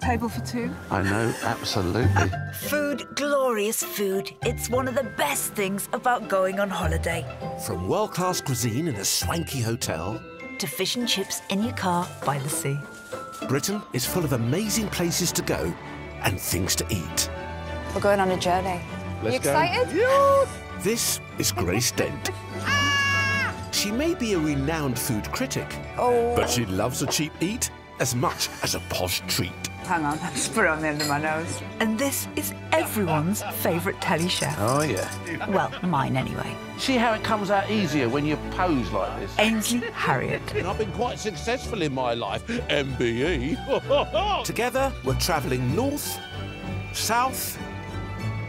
table for two. I know, absolutely. Food, glorious food. It's one of the best things about going on holiday. From world-class cuisine in a swanky hotel to fish and chips in your car by the sea. Britain is full of amazing places to go and things to eat. We're going on a journey. Let's you go. excited? Yeah. This is Grace Dent. She may be a renowned food critic, but she loves a cheap eat as much as a posh treat. Hang on, I just put it on the end of my nose. And this is everyone's favourite telly chef. Oh, yeah. Well, mine anyway. See how it comes out easier when you pose like this? Ainsley Harriott. I've been quite successful in my life, MBE. Together, we're travelling north, south,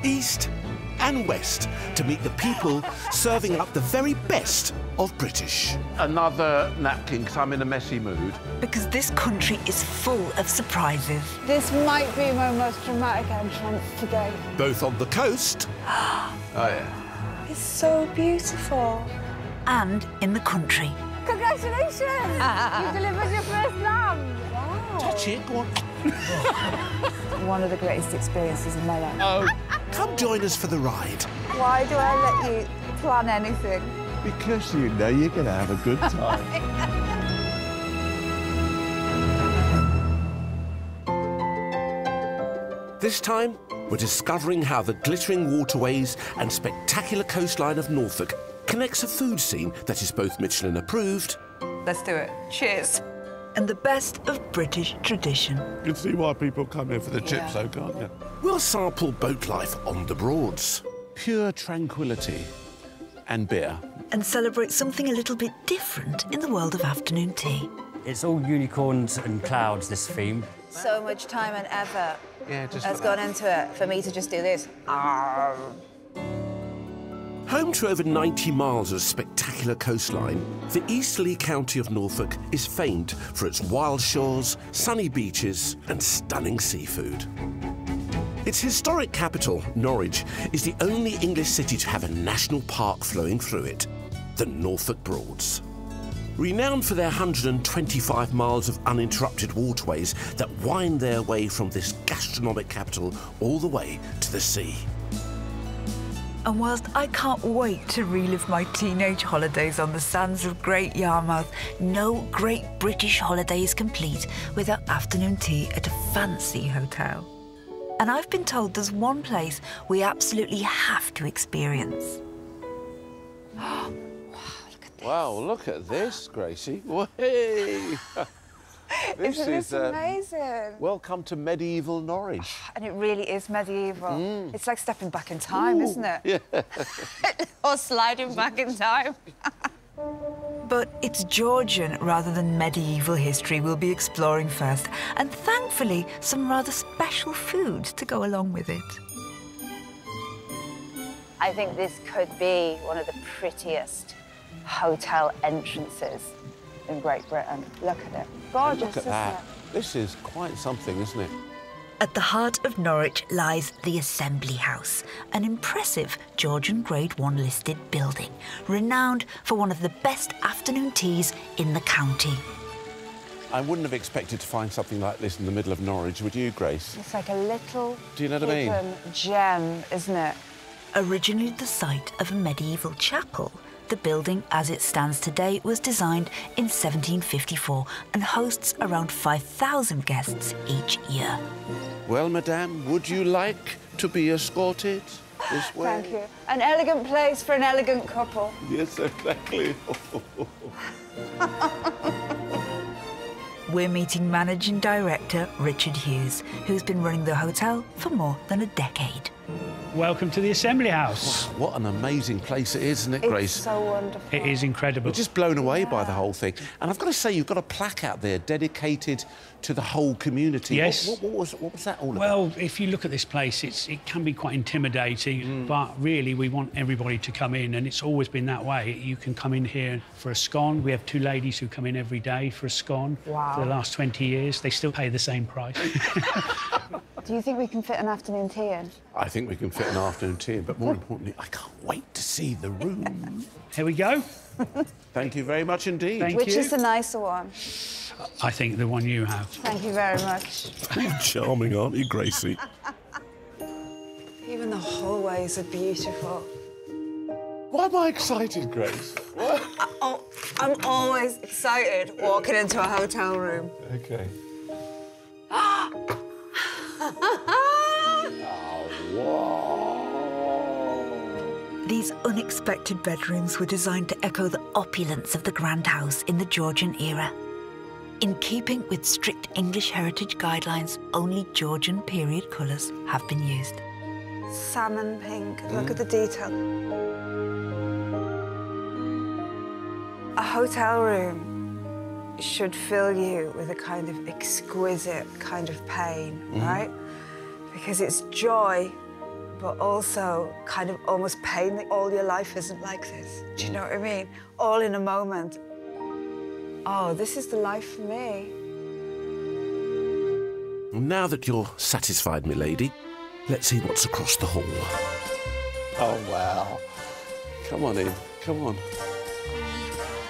east and west to meet the people serving up the very best of British. Another napkin, because I'm in a messy mood. Because this country is full of surprises. This might be my most dramatic entrance today. Both on the coast Oh, yeah. It's so beautiful. And in the country. Congratulations! You delivered your first lamb. Wow. Touch it, go on. One of the greatest experiences of my life. Oh, come join us for the ride. Why do I let you plan anything? because you know you're going to have a good time. This time, we're discovering how the glittering waterways and spectacular coastline of Norfolk connects a food scene that is both Michelin approved. Let's do it. Cheers. And the best of British tradition. You can see why people come here for the chips, though, can't you? We'll sample boat life on the Broads. Pure tranquility and beer. And celebrate something a little bit different in the world of afternoon tea. It's all unicorns and clouds, this theme. So much time and effort has for gone into it for me to just do this. Home to over 90 miles of spectacular coastline, the easterly county of Norfolk is famed for its wild shores, sunny beaches and stunning seafood. Its historic capital, Norwich, is the only English city to have a national park flowing through it, the Norfolk Broads. Renowned for their 125 miles of uninterrupted waterways that wind their way from this gastronomic capital all the way to the sea. And whilst I can't wait to relive my teenage holidays on the sands of Great Yarmouth, no great British holiday is complete without afternoon tea at a fancy hotel. And I've been told there's one place we absolutely have to experience. Wow, look at this, Gracie. Way! Isn't this amazing? Welcome to medieval Norwich. And it really is medieval. It's like stepping back in time, isn't it? Yeah. Or sliding back in time. But it's Georgian rather than medieval history we'll be exploring first, and thankfully some rather special food to go along with it. I think this could be one of the prettiest hotel entrances in Great Britain. Look at it. Gorgeous, Look at isn't that. it? This is quite something, isn't it? At the heart of Norwich lies the Assembly House, an impressive Georgian Grade 1 listed building, renowned for one of the best afternoon teas in the county. I wouldn't have expected to find something like this in the middle of Norwich, would you, Grace? It's like a little Do you know what I mean? hidden gem, isn't it? Originally the site of a medieval chapel, the building as it stands today was designed in 1754 and hosts around 5,000 guests each year. Well, madame, would you like to be escorted this way? Thank you. An elegant place for an elegant couple. Yes, exactly. We're meeting Managing Director Richard Hughes, who's been running the hotel for more than a decade. Welcome to the Assembly House. What an amazing place it is, isn't it, Grace? It's so wonderful. It is incredible. We're just blown away by the whole thing. And I've got to say, you've got a plaque out there dedicated to the whole community. Yes. What was that all about? Well, if you look at this place, it can be quite intimidating, but really we want everybody to come in, and it's always been that way. You can come in here for a scone. We have two ladies who come in every day for a scone. Wow. For the last 20 years. They still pay the same price. Do you think we can fit an afternoon tea in? I think we can fit an afternoon tea in, but more importantly, I can't wait to see the room. Here we go. Thank you very much indeed. Thank Which you. is the nicer one? I think the one you have. Thank you very much. Charming, aren't you, Gracie? Even the hallways are beautiful. Why am I excited, Grace? Oh, I'm always excited walking into a hotel room. Okay. These unexpected bedrooms were designed to echo the opulence of the Grand House in the Georgian era. In keeping with strict English heritage guidelines, only Georgian period colours have been used. Salmon pink, look at the detail. A hotel room should fill you with a kind of exquisite kind of pain, right? Because it's joy, but also kind of almost pain that all your life isn't like this. Do you know what I mean? All in a moment. Oh, this is the life for me. Now that you're satisfied, milady, let's see what's across the hall. Oh, wow. Come on in, come on.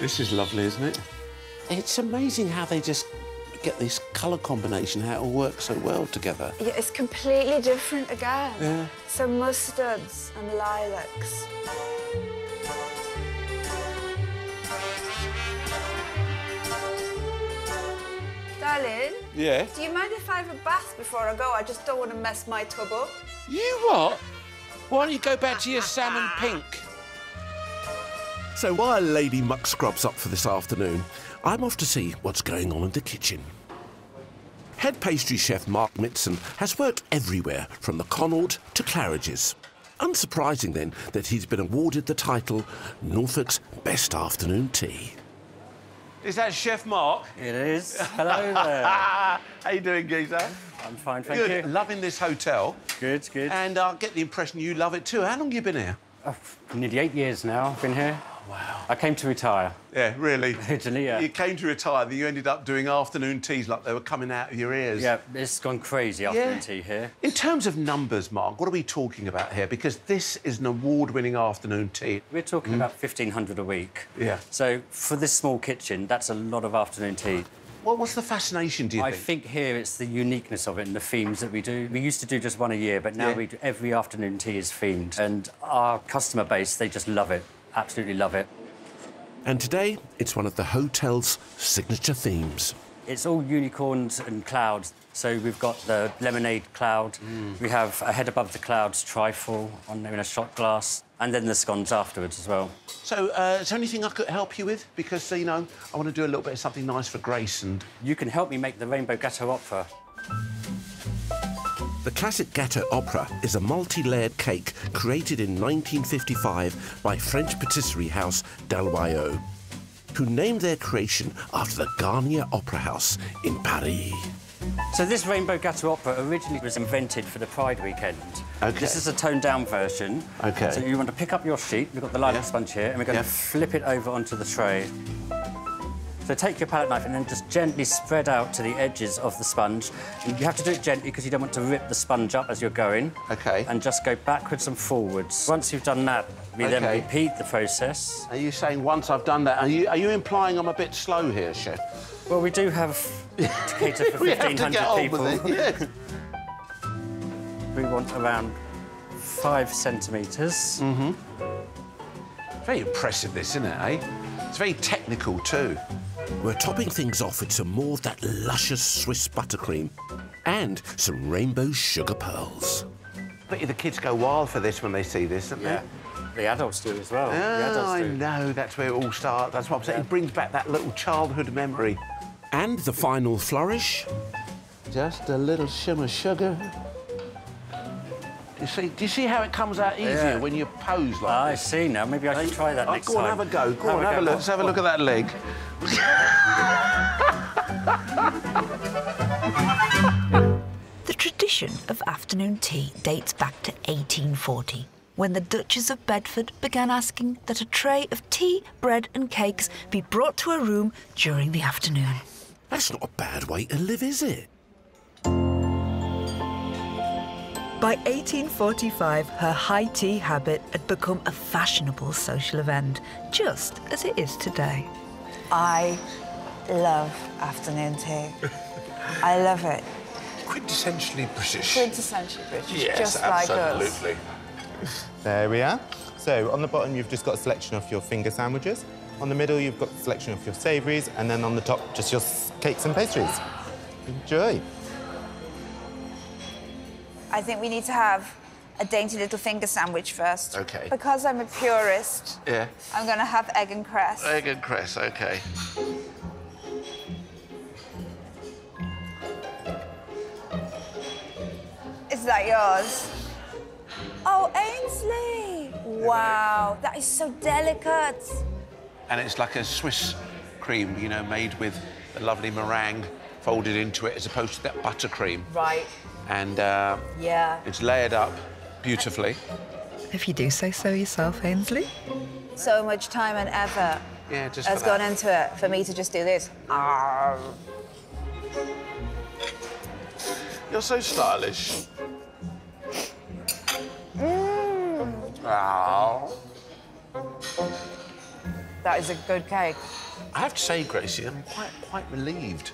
This is lovely, isn't it? It's amazing how they just get this colour combination, how it all works so well together. Yeah, it's completely different again. Yeah. So mustards and lilacs. Darling? Yeah? Do you mind if I have a bath before I go? I just don't want to mess my tub up. You what? Why don't you go back to your salmon pink? So while Lady Muck scrubs up for this afternoon, I'm off to see what's going on in the kitchen. Head pastry chef Mark Mitson has worked everywhere, from the Connaught to Claridge's. Unsurprising, then, that he's been awarded the title Norfolk's Best Afternoon Tea. Is that Chef Mark? It is. Hello there. How you doing, geezer? I'm fine, thank Good. you. Loving this hotel. Good, good. And I get the impression you love it too. How long have you been here? Nearly 8 years now I've been here. Wow. I came to retire. Yeah, really. Originally, yeah. You came to retire, then you ended up doing afternoon teas like they were coming out of your ears. Yeah, it's gone crazy afternoon tea here. In terms of numbers, Mark, what are we talking about here? Because this is an award-winning afternoon tea. We're talking about 1,500 a week. Yeah. So for this small kitchen, that's a lot of afternoon tea. Well, what's the fascination, do you I think? think here it's the uniqueness of it and the themes that we do. We used to do just one a year, but now Yeah. we do, every afternoon tea is themed. And our customer base, they just love it, absolutely love it. And today, it's one of the hotel's signature themes. It's all unicorns and clouds. So we've got the lemonade cloud, we have a head above the clouds trifle on there in a shot glass, and then the scones afterwards as well. So, is there anything I could help you with? Because, you know, I want to do a little bit of something nice for Grace and... You can help me make the Rainbow Gateau Opera. The classic Gateau Opera is a multi-layered cake created in 1955 by French patisserie house Dalwayo, who named their creation after the Garnier Opera House in Paris. So this Rainbow Gateau Opera originally was invented for the Pride weekend. OK. This is a toned-down version. OK. So you want to pick up your sheet, we've got the lilac sponge here, and we're going to flip it over onto the tray. So take your palette knife and then just gently spread out to the edges of the sponge. And you have to do it gently because you don't want to rip the sponge up as you're going. OK. And just go backwards and forwards. Once you've done that, we then repeat the process. Are you saying once I've done that, are you implying I'm a bit slow here, Chef? Well, we do have to cater for 1,500 people. Yeah. We want around 5 centimetres. Very impressive, this, isn't it, eh? It's very technical, too. We're topping things off with some more of that luscious Swiss buttercream and some rainbow sugar pearls. Bet you the kids go wild for this when they see this, don't Yeah, the adults do as well. The they? adults I do. know, that's where it all starts. That's what I'm saying. It brings back that little childhood memory. And the final flourish. Just a little shimmer sugar. Do you see how it comes out easier when you pose like I this? see now. Maybe I should try that next Go on, time. have a go. Go on, have a look. Let's have a look at that leg. The tradition of afternoon tea dates back to 1840, when the Duchess of Bedford began asking that a tray of tea, bread and cakes be brought to her room during the afternoon. That's not a bad way to live, is it? By 1845, her high tea habit had become a fashionable social event, just as it is today. I love afternoon tea. I love it. Quintessentially British. Quintessentially British, Yes, just like us. absolutely. There we are. So on the bottom, you've just got a selection of your finger sandwiches. On the middle, you've got a selection of your savouries, and then on the top, just your cakes and pastries. Enjoy. I think we need to have a dainty little finger sandwich first. OK. Because I'm a purist, Yeah. I'm going to have egg and cress. Egg and cress, OK. Is that yours? Oh, Ainsley! Wow, that is so delicate. And it's like a Swiss cream, you know, made with a lovely meringue folded into it, as opposed to that buttercream. Right. And Yeah. it's layered up beautifully. If you do say so yourself, Ainsley. So much time and effort Yeah, just has for gone that. into it for me to just do this. You're so stylish. Oh. That is a good cake. I have to say, Gracie, I'm quite relieved.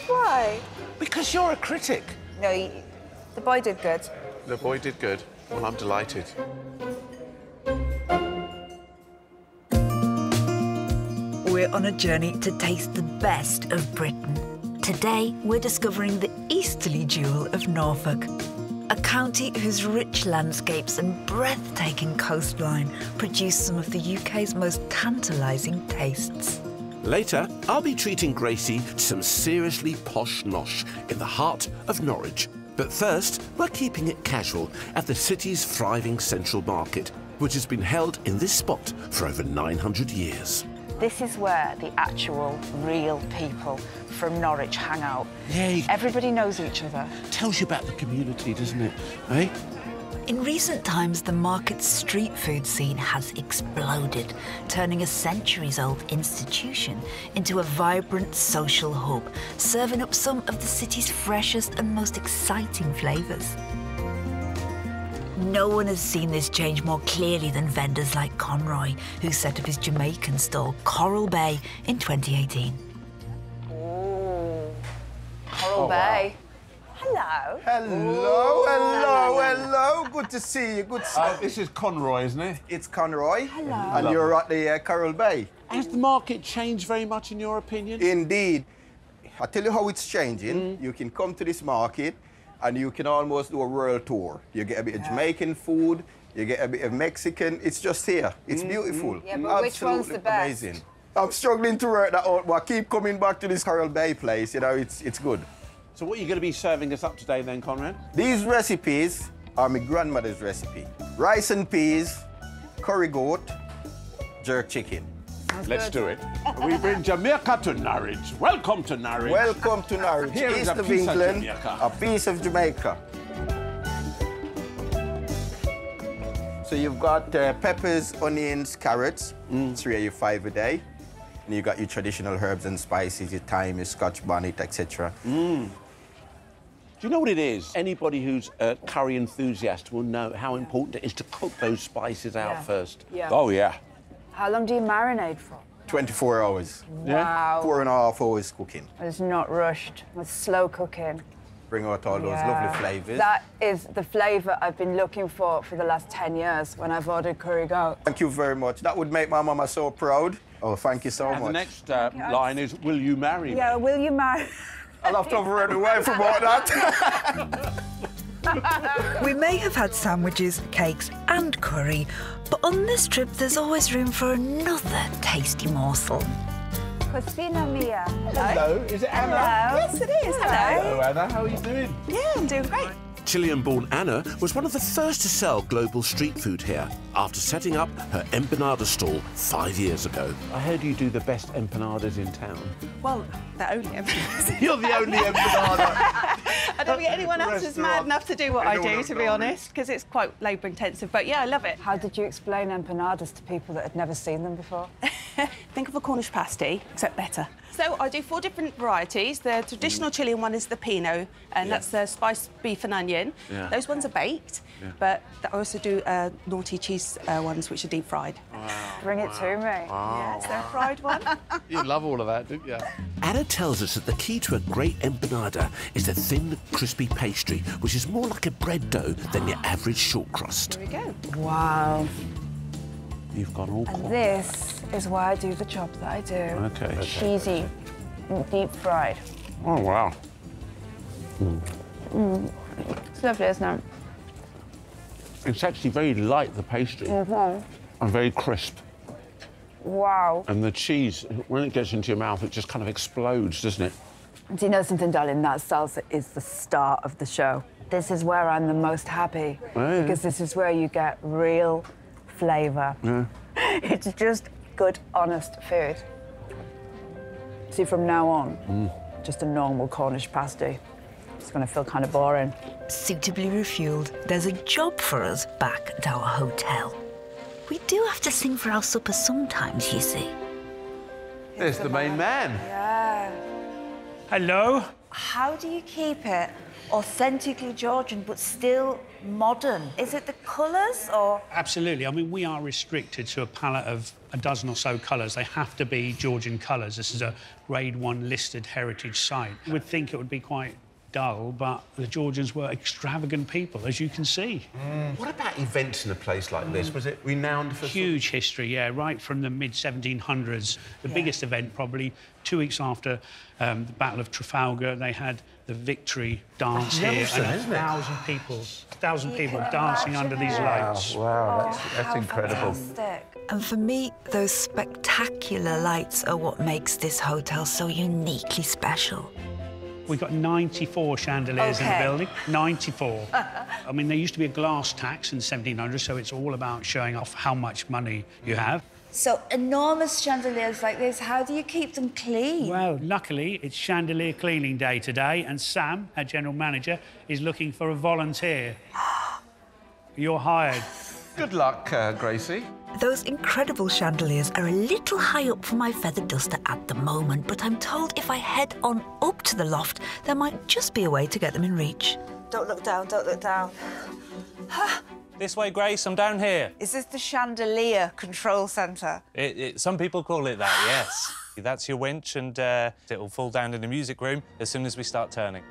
Why? Because you're a critic. No, the boy did good. The boy did good. Well, I'm delighted. We're on a journey to taste the best of Britain. Today, we're discovering the easterly jewel of Norfolk, a county whose rich landscapes and breathtaking coastline produce some of the UK's most tantalising tastes. Later, I'll be treating Gracie to some seriously posh nosh in the heart of Norwich. But first, we're keeping it casual at the city's thriving central market, which has been held in this spot for over 900 years. This is where the actual, real people from Norwich hang out. Yeah. Everybody knows each other. Tells you about the community, doesn't it? Eh? In recent times, the market's street food scene has exploded, turning a centuries-old institution into a vibrant social hub, serving up some of the city's freshest and most exciting flavours. No one has seen this change more clearly than vendors like Conroy, who set up his Jamaican stall, Coral Bay, in 2018. Ooh. Coral Bay. Hello. Hello, hello, hello. Good to see you. Good to see you. This is Conroy, isn't it? It's Conroy. Hello. And you're at the Coral Bay. Has the market changed very much, in your opinion? Indeed. I tell you how it's changing. You can come to this market and you can almost do a world tour. You get a bit of Jamaican food, you get a bit of Mexican. It's just here. It's beautiful. Yeah, but which one's the best? Amazing. I'm struggling to work that out, but I keep coming back to this Coral Bay place. You know, it's good. So what are you going to be serving us up today then, Conrad? These recipes are my grandmother's recipe. Rice and peas, curry goat, jerk chicken. Let's do it. We bring Jamaica to Norwich. Welcome to Norwich. Welcome to Norwich, Here is east a of piece of England, Jamaica. a piece of Jamaica. So you've got peppers, onions, carrots, 3 or 5 a day. And you've got your traditional herbs and spices, your thyme, your scotch bonnet, etc. Do you know what it is? Anybody who's a curry enthusiast will know how important it is to cook those spices out first. Yeah. Oh, yeah. How long do you marinate for? 24 hours. Wow. 4.5 hours cooking. It's not rushed. It's slow cooking. Bring out all those lovely flavours. That is the flavour I've been looking for the last 10 years when I've ordered curry goat. Thank you very much. That would make my mama so proud. Oh, thank you so And much. the next line is, will you marry me? Yeah, will you marry? I'll have to have a word with my wife about that. We may have had sandwiches, cakes and curry, but on this trip there's always room for another tasty morsel. Cocina mia. Hello, is it Anna? Hello. Yes, it is. Hello. Hello, Anna. How are you doing? Yeah, I'm doing great. Chilean-born Anna was one of the first to sell global street food here after setting up her empanada stall 5 years ago. I heard you do the best empanadas in town. Well, the only empanadas. You're the only empanada. I don't think anyone else is mad enough to do what I do, to be honest, because it's quite labour intensive. But yeah, I love it. How did you explain empanadas to people that had never seen them before? Think of a Cornish pasty, except better. So I do 4 different varieties. The traditional Chilean one is the Pinot, and that's the spiced beef and onion. Yeah. Those ones are baked, but I also do naughty cheese ones, which are deep fried. Wow. Bring it to me. Yeah, it's their fried one. You love all of that, don't you? Anna tells us that the key to a great empanada is the thin, crispy pastry, which is more like a bread dough than your average short crust. There we go. Wow. You've gone all And this is why I do the job that I do. Okay. Cheesy, deep fried. Oh, wow. It's lovely, isn't it? It's actually very light, the pastry, and very crisp. Wow. And the cheese, when it gets into your mouth, it just kind of explodes, doesn't it? Do you know something, darling? That salsa is the star of the show. This is where I'm the most happy, because this is where you get real flavour. Yeah. It's just good, honest food. See, from now on, just a normal Cornish pasty. It's going to feel kind of boring. Suitably refueled, there's a job for us back at our hotel. We do have to sing for our supper sometimes, you see. There's the main man. Yeah. Hello. How do you keep it authentically Georgian but still modern? Is it the colours or...? Absolutely. I mean, we are restricted to a palette of a dozen or so colours. They have to be Georgian colours. This is a Grade 1 listed heritage site. You would think it would be quite dull, but the Georgians were extravagant people, as you can see. What about events in a place like this? Was it renowned for... Huge history, yeah, right from the mid-1700s. The biggest event, probably 2 weeks after the Battle of Trafalgar, they had the victory dance here. Nelson, and isn't it? 1,000 people dancing under these lights. Wow, that's incredible. Fantastic. And for me, those spectacular lights are what makes this hotel so uniquely special. We've got 94 chandeliers in the building. 94. I mean, there used to be a glass tax in the 1700s, so it's all about showing off how much money you have. So enormous chandeliers like this, how do you keep them clean? Well, luckily, it's chandelier cleaning day today, and Sam, our general manager, is looking for a volunteer. You're hired. Good luck, Gracie. Those incredible chandeliers are a little high up for my feather duster at the moment, but I'm told if I head on up to the loft, there might just be a way to get them in reach. Don't look down, don't look down. This way, Grace, I'm down here. Is this the chandelier control centre? Some people call it that, yes. That's your winch, and it'll fall down in the music room as soon as we start turning.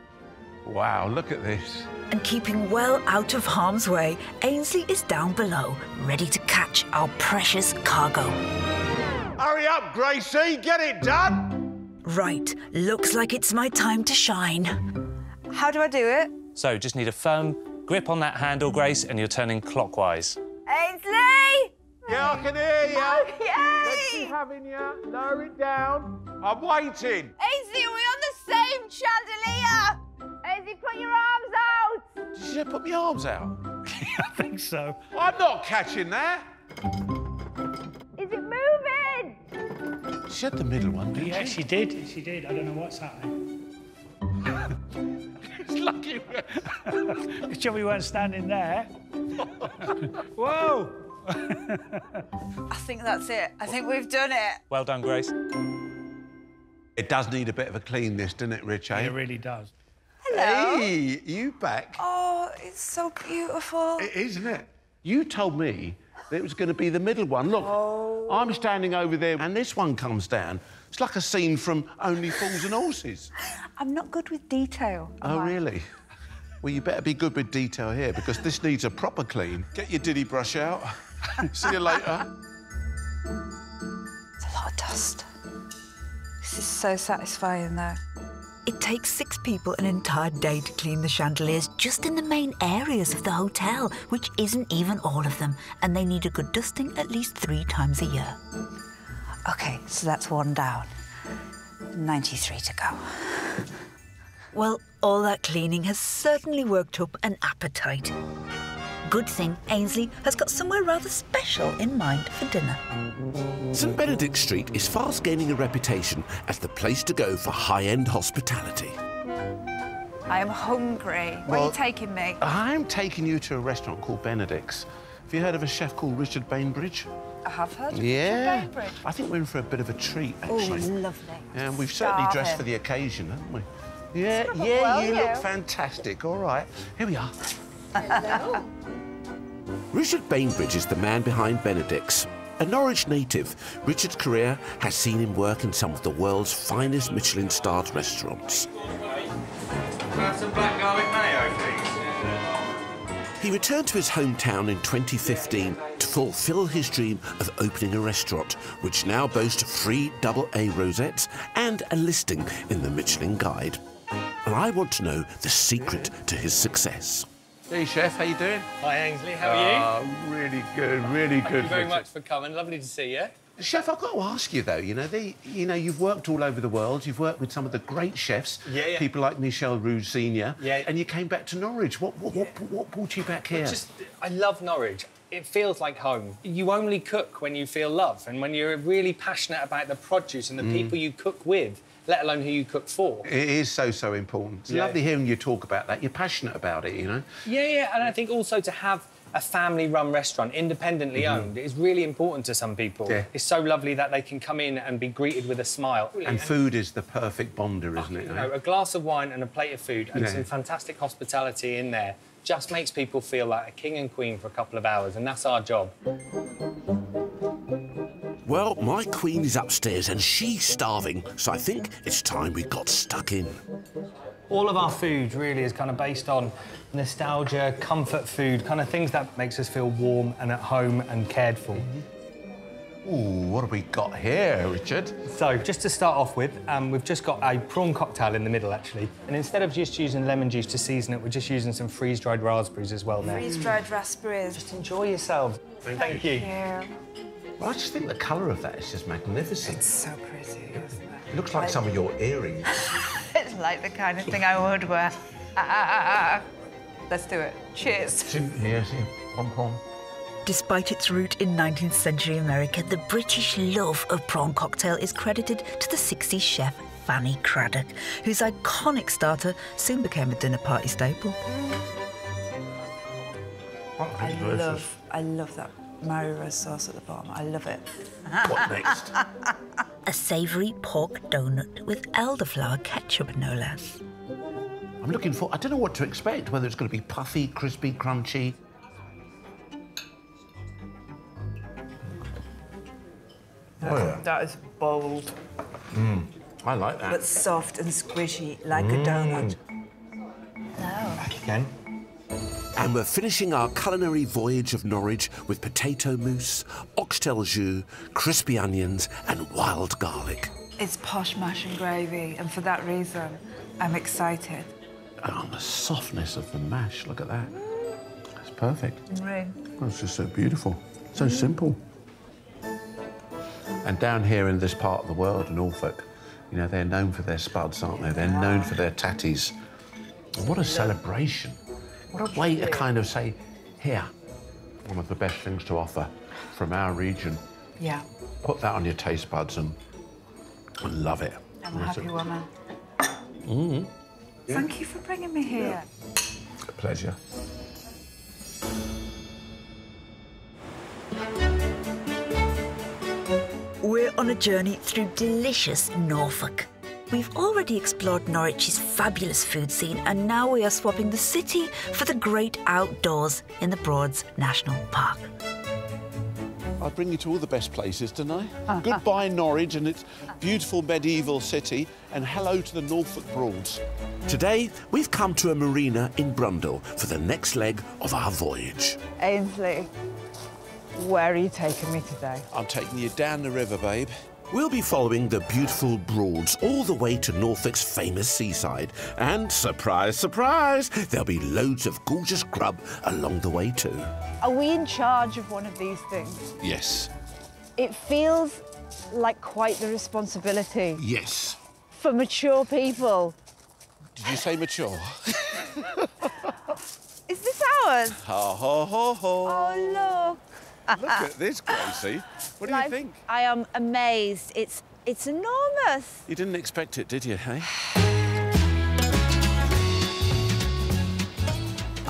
Wow, look at this. And keeping well out of harm's way, Ainsley is down below, ready to catch our precious cargo. Hurry up, Gracie, get it done! Right, looks like it's my time to shine. How do I do it? So, just need a firm grip on that handle, Grace, and you're turning clockwise. Ainsley! Yeah, I can hear you. Yay! Let's be having you. Lower it down. I'm waiting. Ainsley, are we on the same chandelier? Ainsley, put your arms out! Did you put my arms out? I think so. I'm not catching that. Is it moving? She had the middle one, didn't Yeah, she? she did. She did. I don't know what's happening. It's lucky. It's sure we weren't standing there. Whoa! I think that's it. I think we've done it. Well done, Grace. It does need a bit of a clean, this, doesn't it, Rich, eh? It really does. Hello. Hey, you back? Oh, it's so beautiful. It is, isn't it? You told me that it was going to be the middle one. Look, I'm standing over there and this one comes down. It's like a scene from Only Fools and Horses. I'm not good with detail. Oh, really? Well, you better be good with detail here because this needs a proper clean. Get your diddy brush out. See you later. It's a lot of dust. This is so satisfying, though. It takes 6 people an entire day to clean the chandeliers just in the main areas of the hotel, which isn't even all of them, and they need a good dusting at least 3 times a year. OK, so that's 1 down. 93 to go. Well, all that cleaning has certainly worked up an appetite. Good thing Ainsley has got somewhere rather special in mind for dinner. St Benedict Street is fast gaining a reputation as the place to go for high-end hospitality. I am hungry. Where are you taking me? I'm taking you to a restaurant called Benedict's. Have you heard of a chef called Richard Bainbridge? I have heard of Yeah. Richard Bainbridge. I think we're in for a bit of a treat, Oh, actually. lovely. And we've certainly dressed for the occasion, haven't we? Yeah, yeah, you look fantastic. All right, here we are. Hello. Richard Bainbridge is the man behind Benedict's. A Norwich native, Richard's career has seen him work in some of the world's finest Michelin-starred restaurants. Have some black garlic mayo, please. He returned to his hometown in 2015 to fulfil his dream of opening a restaurant, which now boasts 3 AA rosettes and a listing in the Michelin Guide. And I want to know the secret to his success. Hey, Chef, how you doing? Hi, Ainsley, how are you? Really good, really good. Thank you very much for coming. Lovely to see you. Chef, I've got to ask you though. You've worked all over the world. You've worked with some of the great chefs, people like Michel Rouge Senior. Yeah. And you came back to Norwich. What brought you back here? I love Norwich. It feels like home. You only cook when you feel love, and when you're really passionate about the produce and the people you cook with, let alone who you cook for. It is so important. It's lovely hearing you talk about that. You're passionate about it, you know? Yeah, and I think also to have a family-run restaurant, independently owned, is really important to some people. Yeah. It's so lovely that they can come in and be greeted with a smile. And food is the perfect bonder, isn't it? You know, a glass of wine and a plate of food and some fantastic hospitality in there just makes people feel like a king and queen for a couple of hours, and that's our job. Well, my queen is upstairs and she's starving, so I think it's time we got stuck in. All of our food really is kind of based on nostalgia, comfort food, kind of things that makes us feel warm and at home and cared for. Ooh, what have we got here, Richard? So, just to start off with, we've just got a prawn cocktail in the middle, actually. And instead of just using lemon juice to season it, we're just using some freeze-dried raspberries as well now. Freeze-dried raspberries. Just enjoy yourselves. Thank you. Well, I just think the colour of that is just magnificent. It's so pretty, isn't it? It looks like some of your earrings. It's like the kind of thing I would wear. Let's do it. Cheers. Yes, pom-pom. Despite its root in 19th century America, the British love of prawn cocktail is credited to the 60s chef Fanny Craddock, whose iconic starter soon became a dinner party staple. I love that Mary Rose sauce at the bottom. I love it. What next? A savoury pork donut with elderflower ketchup, no less. I'm looking for... I don't know what to expect, whether it's going to be puffy, crispy, crunchy. That is bold. I like that. But soft and squishy, like a donut. Back again. And we're finishing our culinary voyage of Norwich with potato mousse, oxtail jus, crispy onions and wild garlic. It's posh mash and gravy, and for that reason, I'm excited. Oh, the softness of the mash, look at that. That's perfect. Oh, it's just so beautiful, so simple. And down here in this part of the world, Norfolk, you know, they're known for their spuds, aren't they? They're known for their tatties. What a celebration. What a way to kind of say, here, one of the best things to offer from our region. Yeah. Put that on your taste buds and love it. I'm a happy woman. Yeah. Thank you for bringing me here. A pleasure. We're on a journey through delicious Norfolk. We've already explored Norwich's fabulous food scene, and now we are swapping the city for the great outdoors in the Broads National Park. I bring you to all the best places, don't I? Goodbye, Norwich and its beautiful medieval city, and hello to the Norfolk Broads. Today, we've come to a marina in Brundall for the next leg of our voyage. Ainsley, where are you taking me today? I'm taking you down the river, babe. We'll be following the beautiful Broads all the way to Norfolk's famous seaside. And, surprise, surprise, there'll be loads of gorgeous grub along the way too. Are we in charge of one of these things? Yes. It feels like quite the responsibility. Yes. For mature people. Did you say mature? Is this ours? Ho, ho, ho, ho. Oh, look. Look at this, Gracie. What do you think? I am amazed. It's enormous. You didn't expect it, did you, hey?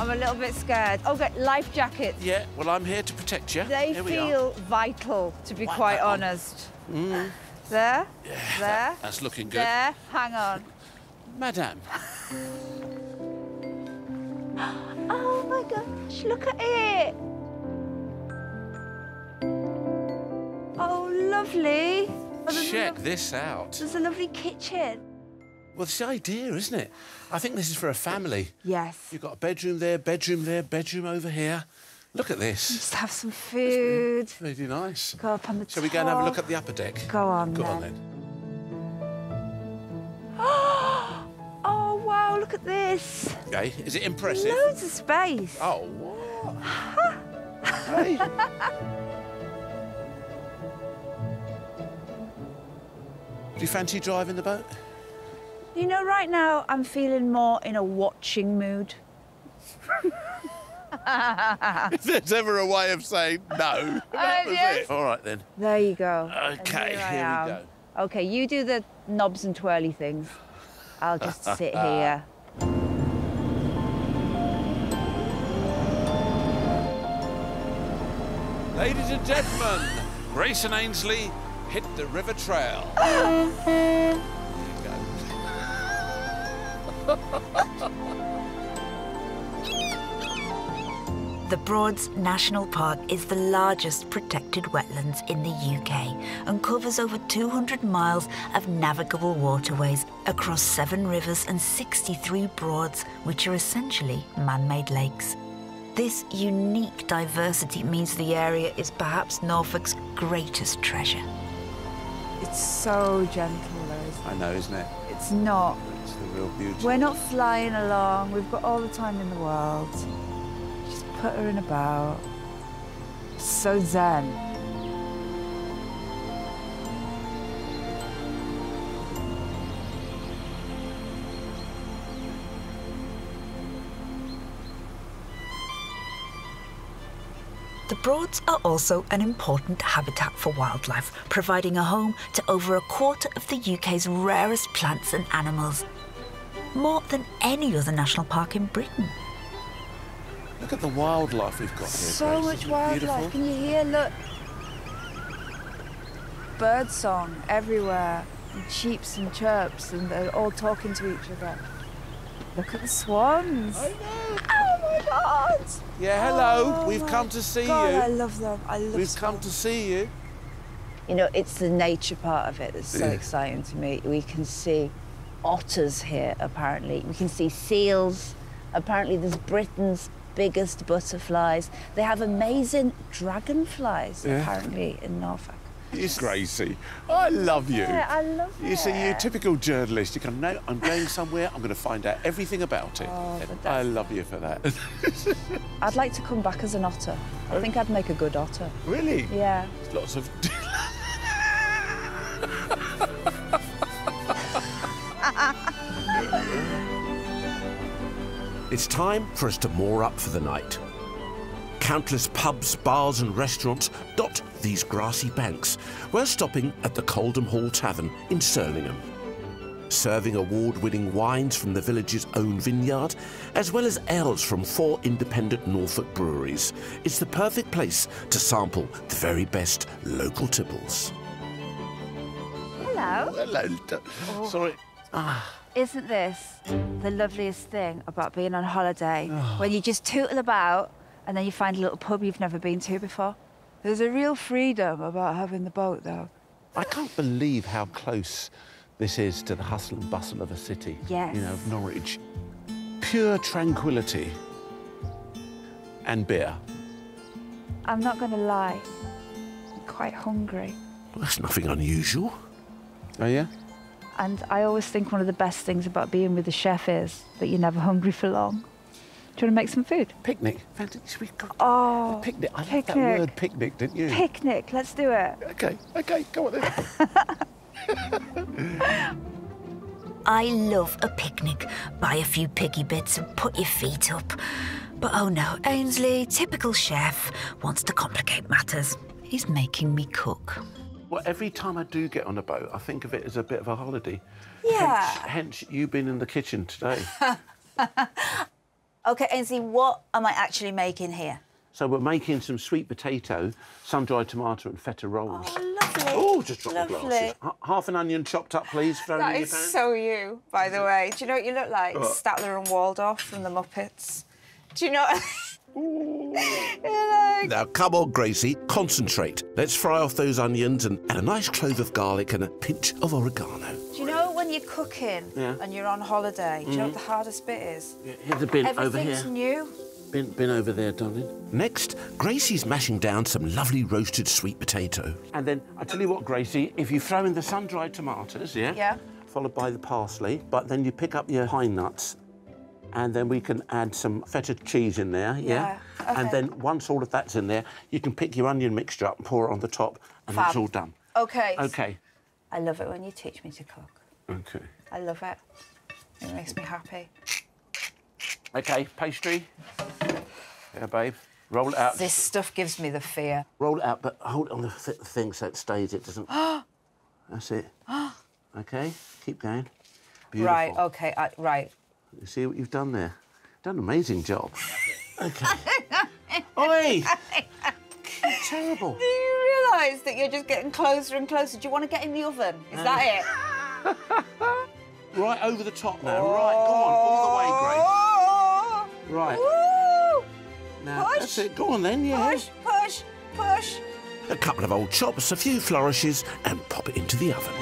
I'm a little bit scared. Oh, get life jackets. Yeah, well, I'm here to protect you. They Here we are. feel vital, to be quite honest. Mm. There, Yeah, there. that's looking good. There, hang on. Madame. Oh my gosh, look at it. Oh, lovely. Oh, Check this out. There's a lovely kitchen. Well, it's the idea, isn't it? I think this is for a family. Yes. You've got a bedroom there, bedroom over here. Look at this. Just have some food. Really nice. Go up on the Shall we go and have a look at the upper deck? Go on, Go then. on, then. Oh, wow, look at this. Okay, is it impressive? Loads of space. Oh, what? Hey. Do you fancy driving the boat? You know, right now, I'm feeling more in a watching mood. If there's ever a way of saying no, that was yes. it. All right, then. There you go. OK, And here I we am. go. OK, you do the knobs and twirly things. I'll just sit here. Ladies and gentlemen, Grace and Ainsley hit the river trail. The Broads National Park is the largest protected wetlands in the UK and covers over 200 miles of navigable waterways across 7 rivers and 63 broads, which are essentially man-made lakes. This unique diversity means the area is perhaps Norfolk's greatest treasure. It's so gentle, though, isn't it? I know, isn't it? It's not. It's the real beauty. We're not flying along. We've got all the time in the world. Just put her in a boat. So zen. The Broads are also an important habitat for wildlife, providing a home to over a quarter of the UK's rarest plants and animals. More than any other national park in Britain. Look at the wildlife we've got here. So Grace. much Isn't it wildlife. beautiful? Can you hear? Look. Bird song everywhere. And cheeps and chirps, and they're all talking to each other. Look at the swans. I know. Oh my God. Yeah, hello. Oh We've my come to see God, you. I love them. I love We've come to see you. You know, it's the nature part of it that's so Yeah. exciting to me. We can see otters here, apparently. We can see seals. Apparently, there's Britain's biggest butterflies. They have amazing dragonflies, Yeah. apparently, in Norfolk. It's Gracie. I love you. Yeah, I love You see, you're a it. typical journalist. You go, no, I'm going somewhere, I'm going to find out everything about it. Oh, And but I love you for that. I'd like to come back as an otter. I think I'd make a good otter. Really? Yeah. Lots of... It's time for us to moor up for the night. Countless pubs, bars and restaurants dot these grassy banks. We're stopping at the Coldham Hall Tavern in Surlingham. Serving award-winning wines from the village's own vineyard, as well as ales from 4 independent Norfolk breweries, it's the perfect place to sample the very best local tipple. Hello. Hello. Sorry. Isn't this the loveliest thing about being on holiday? When you just tootle about and then you find a little pub you've never been to before? There's a real freedom about having the boat, though. I can't believe how close this is to the hustle and bustle of a city. Yes. You know, of Norwich. Pure tranquility. And beer. I'm not going to lie. I'm quite hungry. Well, that's nothing unusual. Oh, yeah? And I always think one of the best things about being with the chef is that you're never hungry for long. Do you want to make some food? Picnic. Fancy, we got Oh, a picnic. I picnic. love that word, picnic, didn't you? Picnic, let's do it. OK, go on then. I love a picnic. Buy a few piggy bits and put your feet up. But oh no, Ainsley, typical chef, wants to complicate matters. He's making me cook. Well, every time I do get on a boat, I think of it as a bit of a holiday. Yeah. Hence you being in the kitchen today. OK, Ainsley, what am I actually making here? So we're making some sweet potato, sun-dried tomato and feta rolls. Oh, lovely. Oh, just drop the Lovely. glasses. Half an onion chopped up, please, thrown in That your is pan. so you, by the way. Do you know what you look like? What? Statler and Waldorf from the Muppets. Do you know what You're like... Now, come on, Gracie, concentrate. Let's fry off those onions and a nice clove of garlic and a pinch of oregano. Do you know when you're cooking Yeah. and you're on holiday, do you know what the hardest bit is? Here's the bin over Everything's here. new. Bin over there, darling. Next, Gracie's mashing down some lovely roasted sweet potato. And then, I tell you what, Gracie, if you throw in the sun-dried tomatoes, yeah? Yeah. Followed by the parsley, but then you pick up your pine nuts, and then we can add some feta cheese in there, yeah? Yeah, And okay. then once all of that's in there, you can pick your onion mixture up and pour it on the top, and Fab. it's all done. OK. OK. I love it when you teach me to cook. OK. I love it. It makes me happy. OK, pastry. Yeah, babe. Roll it out. This stuff gives me the fear. Roll it out, but hold it on the thing so it stays, it doesn't... That's it. OK, keep going. Beautiful. Right, OK, right. You see what you've done there? Done an amazing job. OK. Oi! Terrible. Do you realise that you're just getting closer and closer? Do you want to get in the oven? Is that it? Right over the top now. Right, go on, all the way, Grace. Right. Woo! Now, Push. that's it. Go on then, yeah. Push, push, push. A couple of old chops, a few flourishes, and pop it into the oven.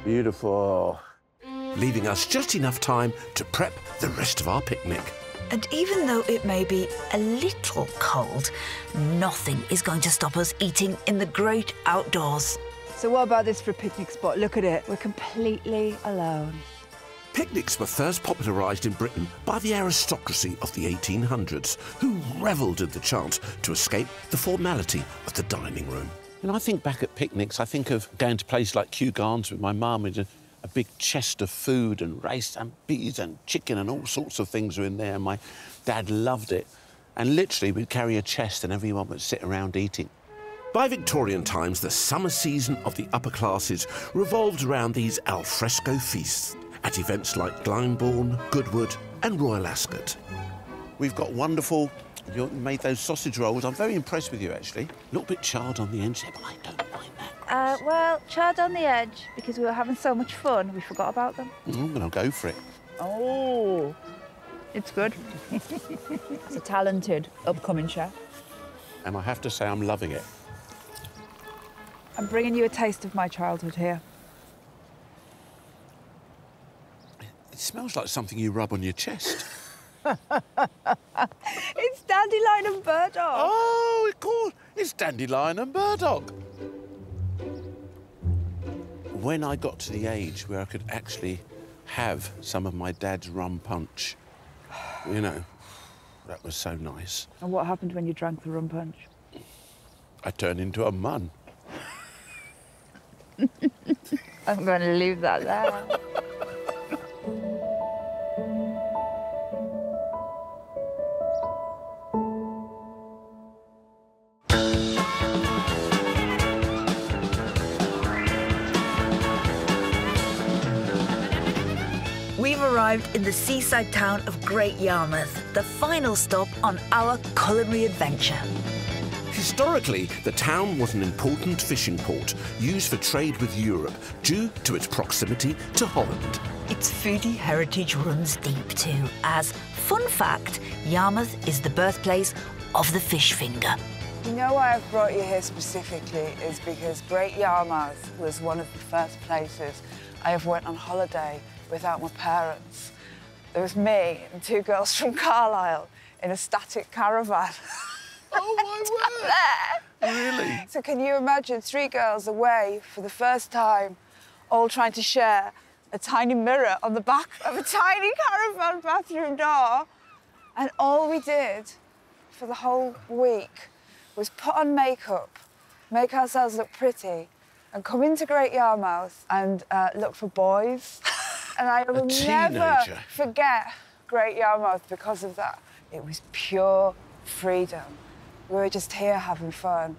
Beautiful. Leaving us just enough time to prep the rest of our picnic. And even though it may be a little cold, nothing is going to stop us eating in the great outdoors. So what about this for a picnic spot? Look at it. We're completely alone. Picnics were first popularised in Britain by the aristocracy of the 1800s, who revelled in the chance to escape the formality of the dining room. When I think back at picnics, I think of going to places like Kew Gardens with my mum with a big chest of food and rice and peas and chicken and all sorts of things were in there. My dad loved it. And literally, we'd carry a chest and everyone would sit around eating. By Victorian times, the summer season of the upper classes revolved around these alfresco feasts at events like Glyndebourne, Goodwood and Royal Ascot. We've got wonderful... You made those sausage rolls. I'm very impressed with you, actually. A little bit charred on the end, but I don't mind that. Well, charred on the edge, because we were having so much fun, we forgot about them. I'm going to go for it. Oh, it's good. It's a talented, upcoming chef. And I have to say, I'm loving it. I'm bringing you a taste of my childhood here. It smells like something you rub on your chest. It's dandelion and burdock. Oh, of course. It's dandelion and burdock. When I got to the age where I could actually have some of my dad's rum punch, you know, that was so nice. And what happened when you drank the rum punch? I turned into a mun. I'm going to leave that there. We've arrived in the seaside town of Great Yarmouth, the final stop on our culinary adventure. Historically, the town was an important fishing port used for trade with Europe due to its proximity to Holland. Its foodie heritage runs deep too, as, fun fact, Yarmouth is the birthplace of the fish finger. You know why I've brought you here specifically is because Great Yarmouth was one of the first places I ever went on holiday without my parents. There was me and two girls from Carlisle in a static caravan. Oh, my word! Really? So can you imagine 3 girls away for the first time, all trying to share a tiny mirror on the back of a tiny caravan bathroom door? And all we did for the whole week was put on makeup, make ourselves look pretty, and come into Great Yarmouth and look for boys. And I will never forget Great Yarmouth because of that. It was pure freedom. We were just here having fun.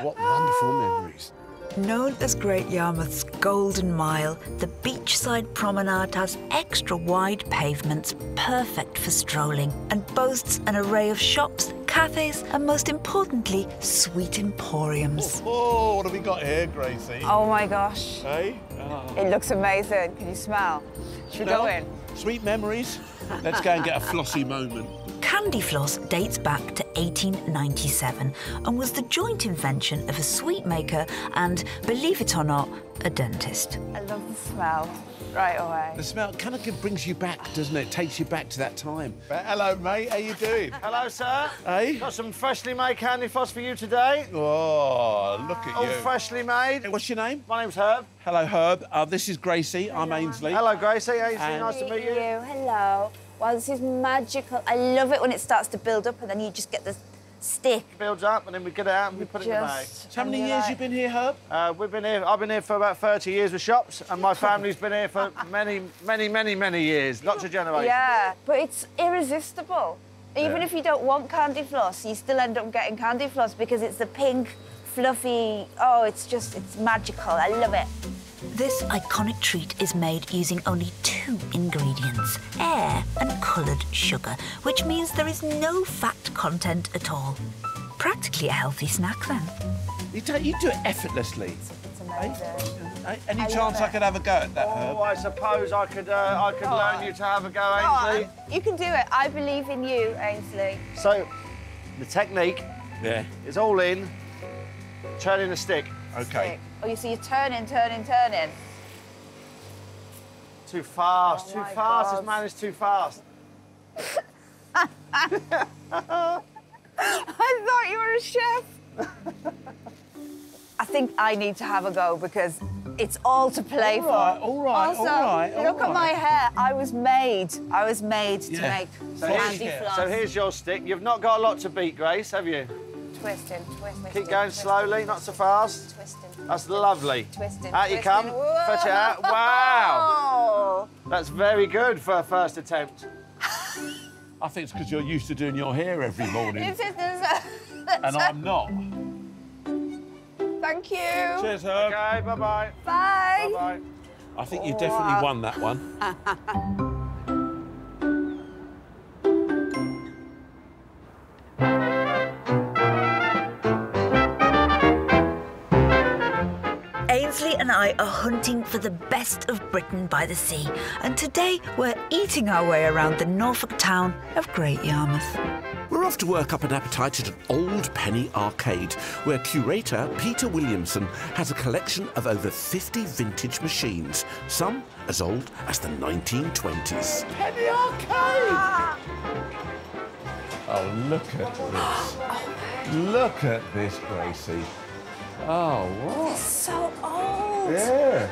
What wonderful memories. Known as Great Yarmouth's Golden Mile, the beachside promenade has extra-wide pavements perfect for strolling and boasts an array of shops, cafes and, most importantly, sweet emporiums. Oh, what have we got here, Gracie? Oh, my gosh. Hey? Oh. It looks amazing. Can you smell? Should we go in? Sweet memories. Let's go and get a flossy moment. Candy floss dates back to 1897 and was the joint invention of a sweet maker and, believe it or not, a dentist. I love the smell right away. The smell kind of brings you back, doesn't it? Takes you back to that time. Hello, mate. How you doing? Hello, sir. Hey? Got some freshly made candy floss for you today. Oh, look at All you. freshly made. Hey, what's your name? My name's Herb. Hello, Herb. This is Gracie. I'm Ainsley. Hello, Gracie. Ainsley, And- nice to meet you. Hello. Wow, this is magical. I love it when it starts to build up and then you just get the stick. Builds up and then we get it out and we put it in the bag. So how many years you been here, Herb? I've been here for about 30 years with shops, and my family's been here for many, many years. Lots of generations. Yeah, but it's irresistible. Even if you don't want candy floss, you still end up getting candy floss because it's the pink, fluffy... Oh, it's magical. I love it. This iconic treat is made using only 2 ingredients, air and coloured sugar, which means there is no fat content at all. Practically a healthy snack, then. You do it effortlessly. It's amazing. Any chance I could have a go at that, Herb? Oh, I suppose I could learn you to have a go, Ainsley. You can do it. I believe in you, Ainsley. So, the technique is all in, turning the stick. OK. Oh, you see, you're turning. Too fast, Oh, too fast. This man is too fast. I thought you were a chef. I think I need to have a go because it's all to play for. All right, also, look at my hair. I was made to make candy floss. So here's your stick. You've not got a lot to beat, Grace, have you? Twisting. Keep going slowly, not so fast. Twisting. That's lovely. Twisting. Out you come. Whoa. Put it out. Wow. That's very good for a first attempt. I think it's because you're used to doing your hair every morning. And I'm not. Thank you. Cheers, Herb. OK, bye-bye. Bye. Bye-bye. I think you definitely won that one. Ainsley and I are hunting for the best of Britain by the sea, and today we're eating our way around the Norfolk town of Great Yarmouth. We're off to work up an appetite at an old penny arcade, where curator Peter Williamson has a collection of over 50 vintage machines, some as old as the 1920s. Penny Arcade! Oh, look at this. Look at this, Gracie. Oh, what? It's so old. Yeah.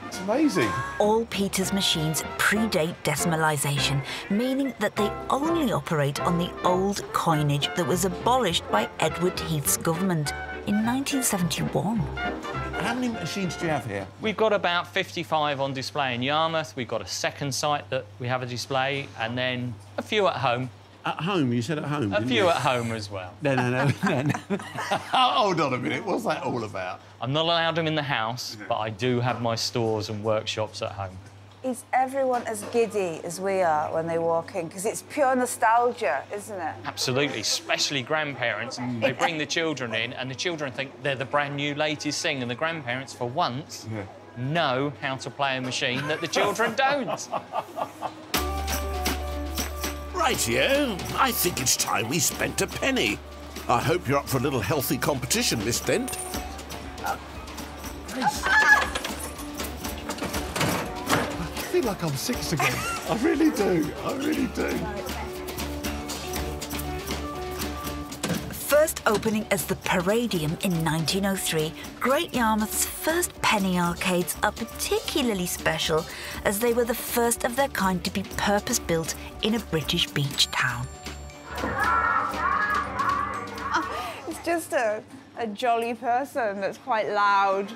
It's amazing. All Peter's machines predate decimalisation, meaning that they only operate on the old coinage that was abolished by Edward Heath's government in 1971. How many machines do you have here? We've got about 55 on display in Yarmouth. We've got a second site that we have a display, and then a few at home. At home? You said at home, A few at home as well. No. Hold on a minute. What's that all about? I'm not allowed them in the house, but I do have my stores and workshops at home. Is everyone as giddy as we are when they walk in? Because it's pure nostalgia, isn't it? Absolutely, especially grandparents. They bring the children in, and the children think they're the brand new latest thing, and the grandparents, for once, know how to play a machine that the children don't. Rightio, I think it's time we spent a penny. I hope you're up for a little healthy competition, Miss Dent. I feel like I'm 6 again. I really do. First opening as the Paradium in 1903, Great Yarmouth's first penny arcades are particularly special as they were the first of their kind to be purpose-built in a British beach town. It's just a jolly person that's quite loud,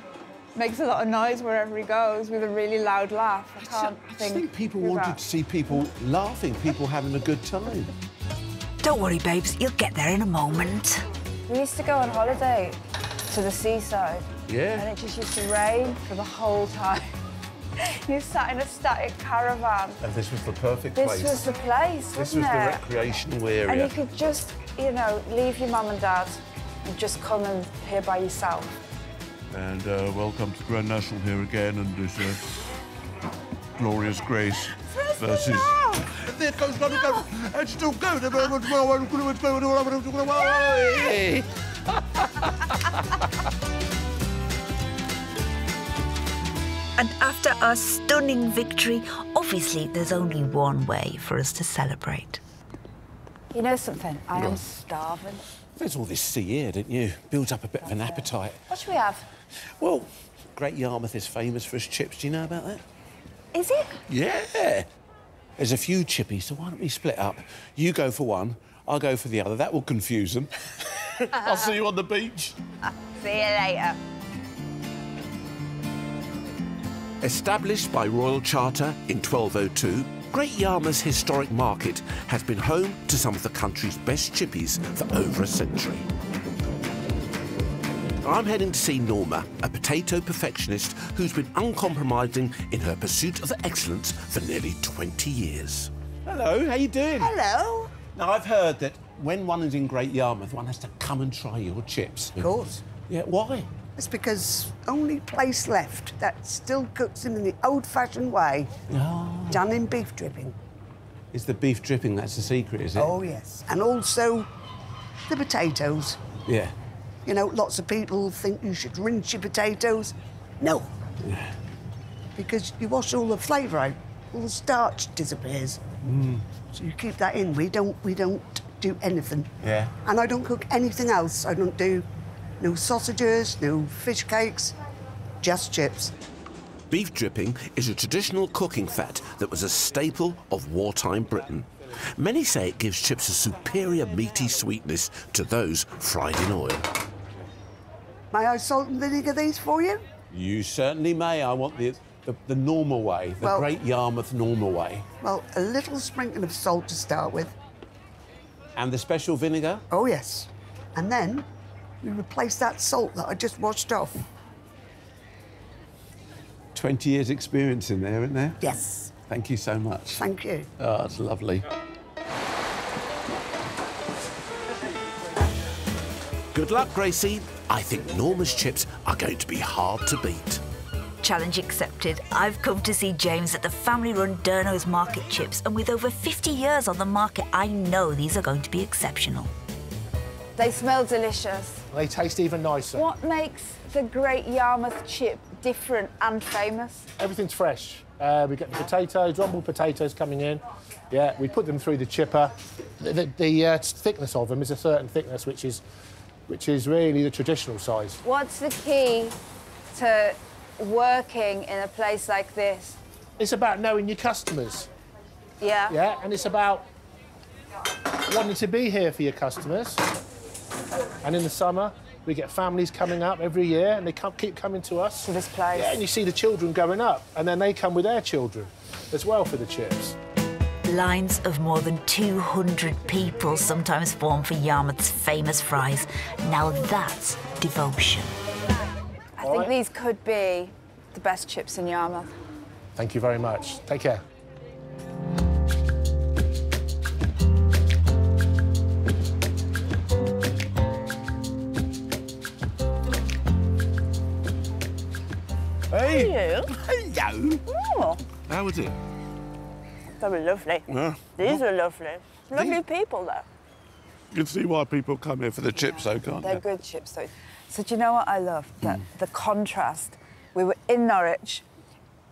makes a lot of noise wherever he goes with a really loud laugh. I think people wanted to see people laughing, people having a good time. Don't worry, babes, you'll get there in a moment. We used to go on holiday to the seaside. Yeah. And it just used to rain for the whole time. You sat in a static caravan. And this was the perfect place. This was the place, This wasn't was the it? recreational area. And you could just, you know, leave your mum and dad and just come and here by yourself. And welcome to Grand National here again, and this glorious Grace versus. There goes, go. It's still going. And after our stunning victory, obviously there's only one way for us to celebrate. You know something? I am starving. There's all this sea air, didn't you? Builds up a bit of an appetite. What should we have? Well, Great Yarmouth is famous for its chips. Do you know about that? Is it? Yeah. There's a few chippies, so why don't we split up? You go for one, I'll go for the other. That will confuse them. I'll see you on the beach. See you later. Established by Royal Charter in 1202, Great Yarmouth's historic market has been home to some of the country's best chippies for over a century. I'm heading to see Norma, a potato perfectionist who's been uncompromising in her pursuit of excellence for nearly 20 years. Hello, how you doing? Hello. Now, I've heard that when one is in Great Yarmouth, one has to come and try your chips. Of course. Yeah, why? It's because only place left that still cooks them in the old-fashioned way, done in beef dripping. It's the beef dripping that's the secret, is it? Oh, yes. And also the potatoes. Yeah. You know, lots of people think you should rinse your potatoes. No. Yeah. Because you wash all the flavour out, all the starch disappears. So you keep that in. We don't do anything. Yeah. And I don't cook anything else. I don't do no sausages, no fish cakes, just chips. Beef dripping is a traditional cooking fat that was a staple of wartime Britain. Many say it gives chips a superior meaty sweetness to those fried in oil. May I salt and vinegar these for you? You certainly may. I want the normal way, the Great Yarmouth normal way. Well, a little sprinkle of salt to start with. And the special vinegar? Oh, yes. And then we replace that salt that I just washed off. 20 years experience in there, isn't there? Yes. Thank you so much. Thank you. Oh, it's lovely. Good luck, Gracie. I think Norma's chips are going to be hard to beat. Challenge accepted. I've come to see James at the family-run Durno's Market Chips, and with over 50 years on the market, I know these are going to be exceptional. They smell delicious. They taste even nicer. What makes the Great Yarmouth chip different and famous? Everything's fresh. We get the potatoes, rumble potatoes coming in. Yeah, we put them through the chipper. The thickness of them is a certain thickness, which is really the traditional size. What's the key to working in a place like this? It's about knowing your customers. Yeah. Yeah, and it's about wanting to be here for your customers. And in the summer, we get families coming up every year, and they keep coming to us. To this place. Yeah, and you see the children going up, and then they come with their children as well for the chips. Lines of more than 200 people sometimes form for Yarmouth's famous fries. Now that's devotion. I think these could be the best chips in Yarmouth. Thank you very much. Take care. Hey! Hello. Oh, How was it? They were lovely. Yeah. These are lovely. Lovely people, though. You can see why people come here for the chips, though, can't they're you? good chips, though. So do you know what I love? The contrast. We were in Norwich.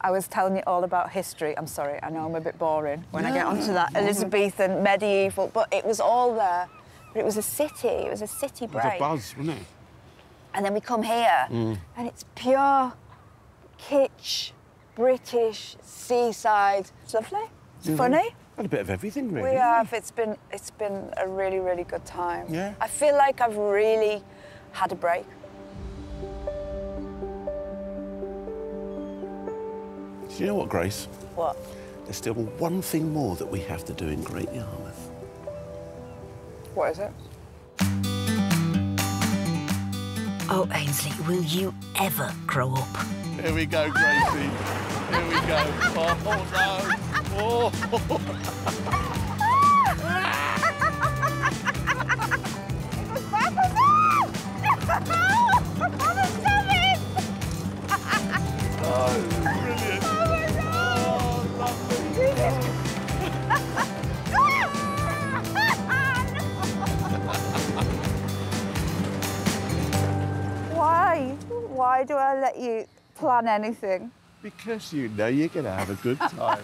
I was telling you all about history. I'm sorry, I know I'm a bit boring when I get onto that Elizabethan, medieval, but it was all there. But it was a city. It was a city break. It was a buzz, wasn't it? And then we come here, and it's pure kitsch, British, seaside. It's lovely. It's funny. Had a bit of everything, really. We have. It's been a really, really good time. Yeah. I feel like I've really had a break. Do you know what, Grace? What? There's still one thing more that we have to do in Great Yarmouth. What is it? Oh, Ainsley, will you ever grow up? Here we go, Gracie. Here we go. Oh, no. Oh. Oh, brilliant. Oh, lovely. Why? Why do I let you plan anything? Because you know you're going to have a good time.